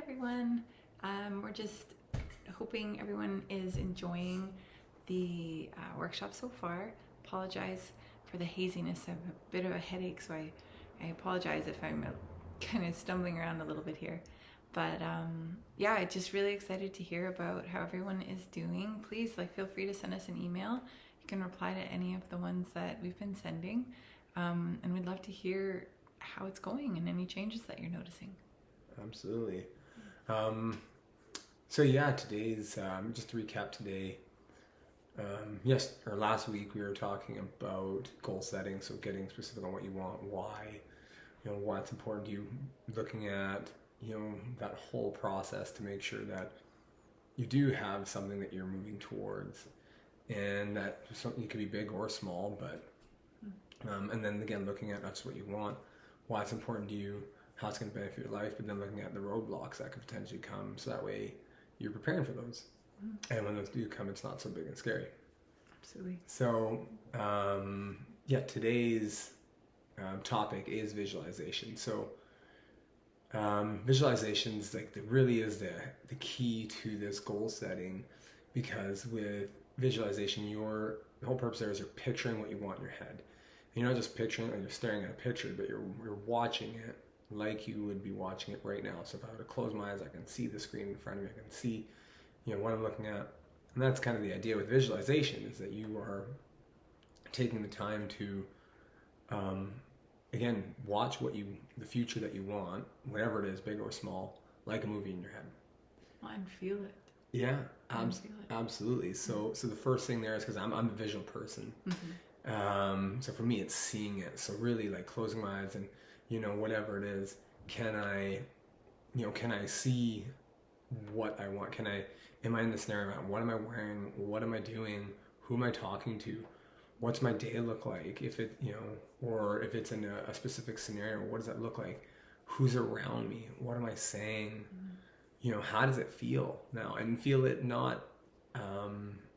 everyone. We're just hoping everyone is enjoying the workshop so far. Apologize for the haziness. I have a bit of a headache, so I apologize if I'm kind of stumbling around a little bit here. But yeah, I'm just really excited to hear about how everyone is doing. Please, feel free to send us an email. You can reply to any of the ones that we've been sending, and we'd love to hear how it's going and any changes that you're noticing. Absolutely. So yeah, today's just to recap today. Last week we were talking about goal setting, so getting specific on what you want, why, why it's important to you, looking at that whole process to make sure that you do have something that you're moving towards, and that something you could be big or small, but and then again looking at not just what you want, why it's important to you, how it's going to benefit your life, but then looking at the roadblocks that could potentially come, so that way you're preparing for those. And when those do come, it's not so big and scary. Absolutely. So, today's topic is visualization. So, visualizations really is the key to this goal setting, because with visualization, the whole purpose there is you're picturing what you want in your head. And you're not just picturing it, you're staring at a picture, but you're watching it like you would be watching it right now. So if I were to close my eyes, I can see the screen in front of me. I can see, what I'm looking at. And that's kind of the idea with visualization, is that you are taking the time to, again, watch the future that you want, whatever it is, big or small, like a movie in your head. And feel it. Yeah, absolutely. So the first thing there is, because I'm a visual person. Mm-hmm. So for me, it's seeing it. So really, closing my eyes and, whatever it is, can I see what I want? Am I in the scenario? What am I wearing? What am I doing? Who am I talking to? What's my day look like? If it, or if it's in a specific scenario, what does that look like? Who's around me? What am I saying? Mm-hmm. How does it feel now? And feel it not,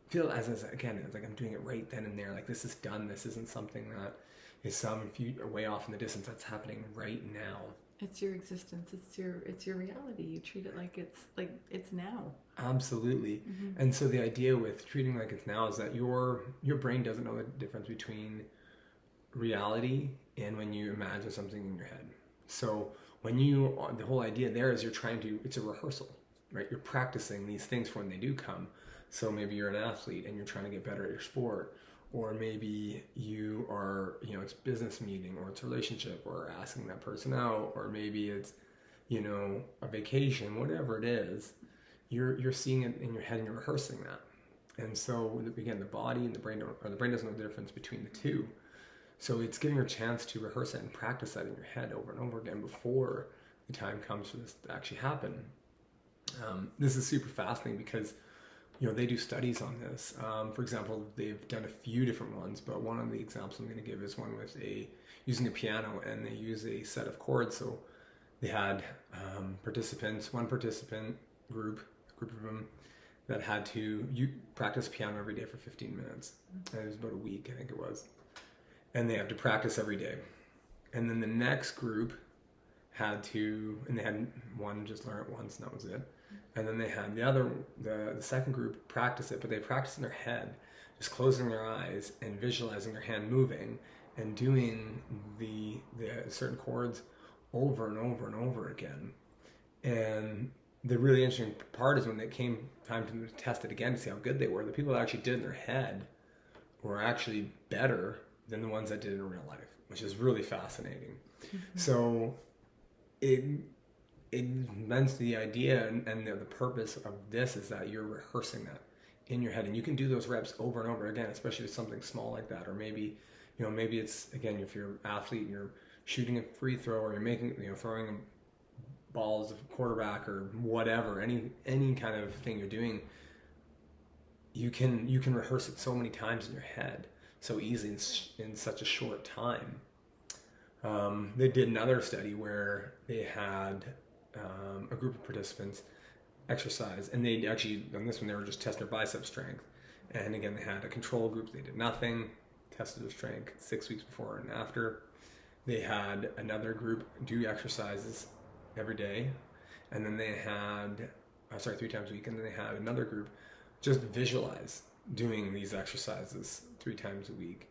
feel as again, it's like I'm doing it right then and there. Like, this is done. This isn't something that is some way off in the distance. That's happening right now. It's your existence. It's your reality. You treat it like it's now. Absolutely. Mm-hmm. And so the idea with treating like it's now is that your brain doesn't know the difference between reality and when you imagine something in your head. So the whole idea there is it's a rehearsal, right? You're practicing these things for when they do come. So maybe you're an athlete and you're trying to get better at your sport, or maybe you are, it's business meeting, or it's a relationship, or asking that person out, or maybe it's, a vacation, whatever it is, you're seeing it in your head and you're rehearsing that. And so again, the body and the brain doesn't know the difference between the two. So it's giving you a chance to rehearse it and practice that in your head over and over again before the time comes for this to actually happen. This is super fascinating because they do studies on this. For example, they've done a few different ones, but one of the examples I'm going to give is one with using a piano, and they use a set of chords. So they had one participant group of them that had to practice piano every day for 15 minutes. And it was about a week, I think it was. And they have to practice every day. And then the next group they had one just learn it once, and that was it. And then they had the second group practice it, but they practiced in their head, just closing their eyes and visualizing their hand moving and doing the certain chords over and over and over again. And the really interesting part is when it came time to test it again to see how good they were, the people that actually did it in their head were actually better than the ones that did it in real life, which is really fascinating. Mm-hmm. So it lends to the idea and the purpose of this is that you're rehearsing that in your head, and you can do those reps over and over again, especially with something small like that. Or maybe it's, again, if you're an athlete and you're shooting a free throw, or you're making, throwing balls of quarterback, or whatever, any kind of thing you're doing, you can rehearse it so many times in your head so easily in such a short time. They did another study where they had a group of participants exercise, and they actually, on this one, they were just testing their bicep strength. And again, they had a control group. They did nothing, tested their strength 6 weeks before and after. They had another group do exercises every day, and then they had, 3 times a week, and then they had another group just visualize doing these exercises 3 times a week.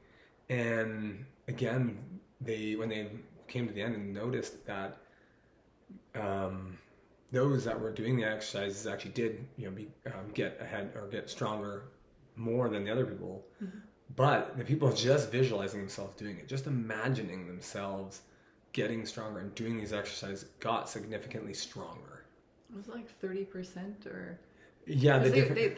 And again, when they came to the end and noticed that those that were doing the exercises actually did, get ahead or get stronger more than the other people. Mm-hmm. But the people just visualizing themselves doing it, just imagining themselves getting stronger and doing these exercises, got significantly stronger. It was like 30% or... Yeah, they did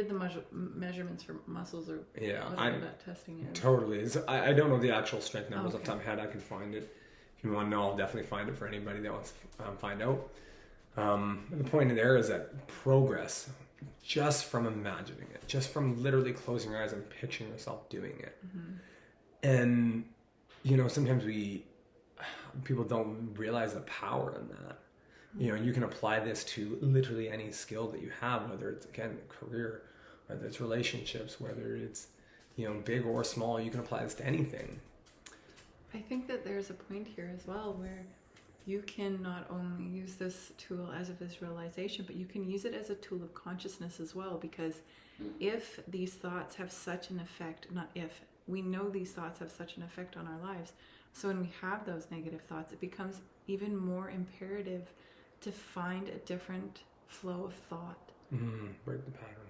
the measurements for muscles or that testing is. Totally. I don't know the actual strength numbers off the top of my head. I can find it. If you want to know, I'll definitely find it for anybody that wants to find out. The point there is that progress, just from imagining it, just from literally closing your eyes and picturing yourself doing it. Mm-hmm. And, sometimes people don't realize the power in that. You can apply this to literally any skill that you have, whether it's, again, a career, whether it's relationships, whether it's, big or small. You can apply this to anything. I think that there's a point here as well where you can not only use this tool as a visualization, but you can use it as a tool of consciousness as well, because if these thoughts have such an effect, we know these thoughts have such an effect on our lives. So when we have those negative thoughts, it becomes even more imperative to find a different flow of thought.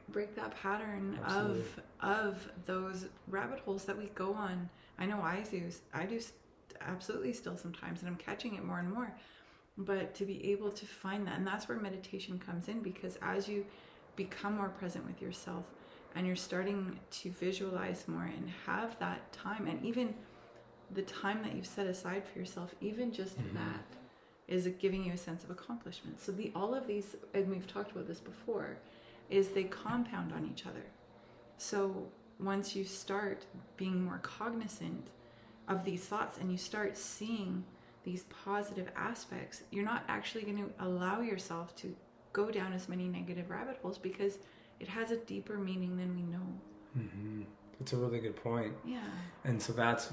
Break that pattern of those rabbit holes that we go on. I know I do absolutely still sometimes, and I'm catching it more and more. But to be able to find that, and that's where meditation comes in, because as you become more present with yourself and you're starting to visualize more and have that time, and even the time that you've set aside for yourself, even just that is giving you a sense of accomplishment. So all of these, and we've talked about this before, is they compound on each other. So once you start being more cognizant of these thoughts and you start seeing these positive aspects, you're not actually going to allow yourself to go down as many negative rabbit holes, because it has a deeper meaning than we know. Mm-hmm. That's a really good point. Yeah. And so that's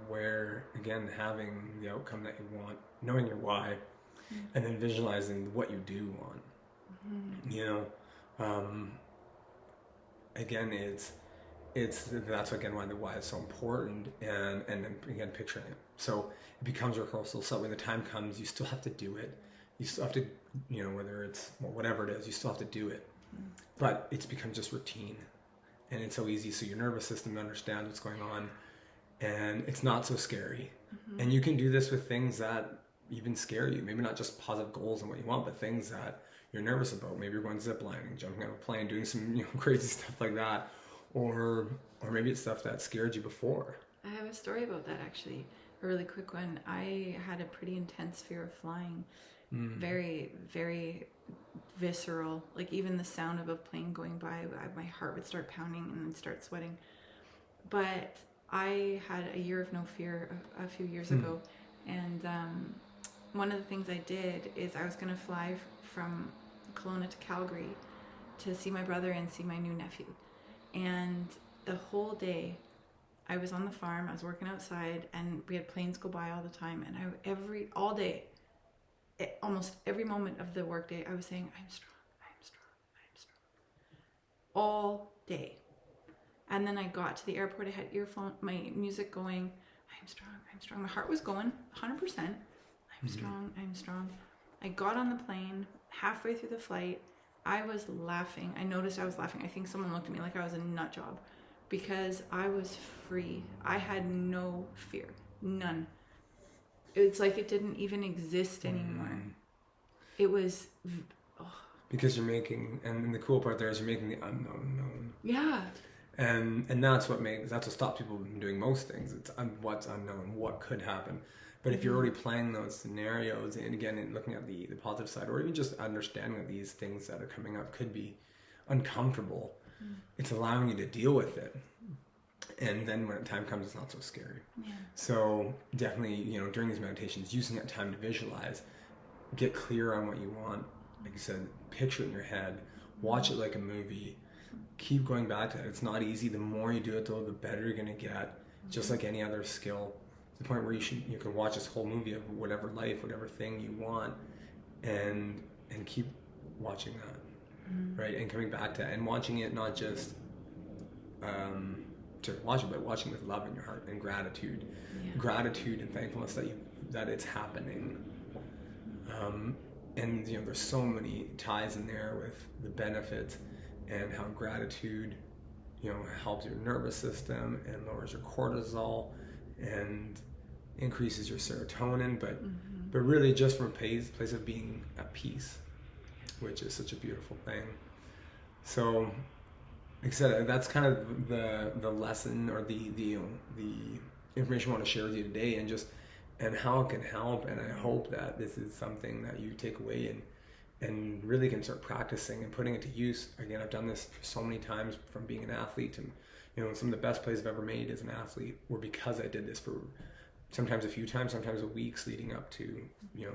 where, again, having the outcome that you want, knowing your why, and then visualizing what you do want. Again, that's again why the why is so important, and then again picturing it. So it becomes rehearsal. So when the time comes, you still have to do it. You still have to, whether it's whatever it is, you still have to do it. But it's become just routine. And it's so easy, so your nervous system understands what's going on, and it's not so scary. Mm-hmm. And you can do this with things that even scare you. Maybe not just positive goals and what you want, but things that you're nervous about. Maybe you're going ziplining, jumping out of a plane, doing some crazy stuff like that, or maybe it's stuff that scared you before. I have a story about that, actually, a really quick one. I had a pretty intense fear of flying, very, very visceral. Like even the sound of a plane going by, my heart would start pounding and then start sweating. But I had a year of no fear a few years ago, and one of the things I did is I was going to fly from Kelowna to Calgary to see my brother and see my new nephew. And the whole day I was on the farm, I was working outside, and we had planes go by all the time, and all day, almost every moment of the workday, I was saying, I'm strong, I'm strong, I'm strong. All day. And then I got to the airport, I had my music going, I'm strong, I'm strong. My heart was going 100%. I'm strong, I'm strong. I got on the plane, halfway through the flight, I was laughing. I noticed I was laughing. I think someone looked at me like I was a nut job, because I was free. I had no fear, none. It's like it didn't even exist anymore. It was... Because you're making, and the cool part there is you're making the unknown known. Yeah. And that's what stops people from doing most things. It's what's unknown, what could happen. But if you're already playing those scenarios, and again, looking at the positive side, or even just understanding that these things that are coming up could be uncomfortable, it's allowing you to deal with it. And then when time comes, it's not so scary. Yeah. So definitely, during these meditations, using that time to visualize, get clear on what you want. Like you said, picture it in your head, watch it like a movie, keep going back to it. It's not easy. The more you do it, though, the better you're going to get, just like any other skill. To the point where you can watch this whole movie of whatever life, whatever thing you want, and keep watching that, right? And coming back to and watching it, not just to watch it, but watching with love in your heart and gratitude, gratitude and thankfulness that it's happening. And there's so many ties in there with the benefits and how gratitude, helps your nervous system and lowers your cortisol and increases your serotonin, but really just from a place of being at peace, which is such a beautiful thing. So, like I said, that's kind of the lesson or the information I want to share with you today, and how it can help. And I hope that this is something that you take away and really can start practicing and putting it to use. Again, I've done this so many times from being an athlete, and some of the best plays I've ever made as an athlete were because I did this for sometimes a few times, sometimes weeks leading up to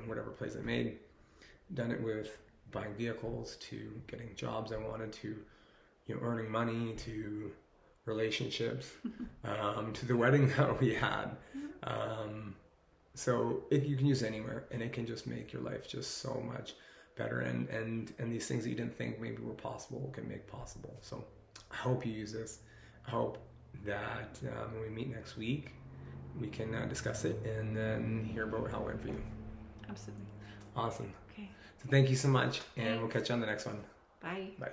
whatever plays I made. Done it with buying vehicles, to getting jobs I wanted, to earning money, to relationships, to the wedding that we had. So you can use it anywhere, and it can just make your life just so much better, and these things that you didn't think maybe were possible can make possible. So I hope you use this. I hope that when we meet next week, we can discuss it and then hear about how it went for you. Absolutely. Awesome. Okay. So thank you so much, and we'll catch you on the next one. Bye. Bye.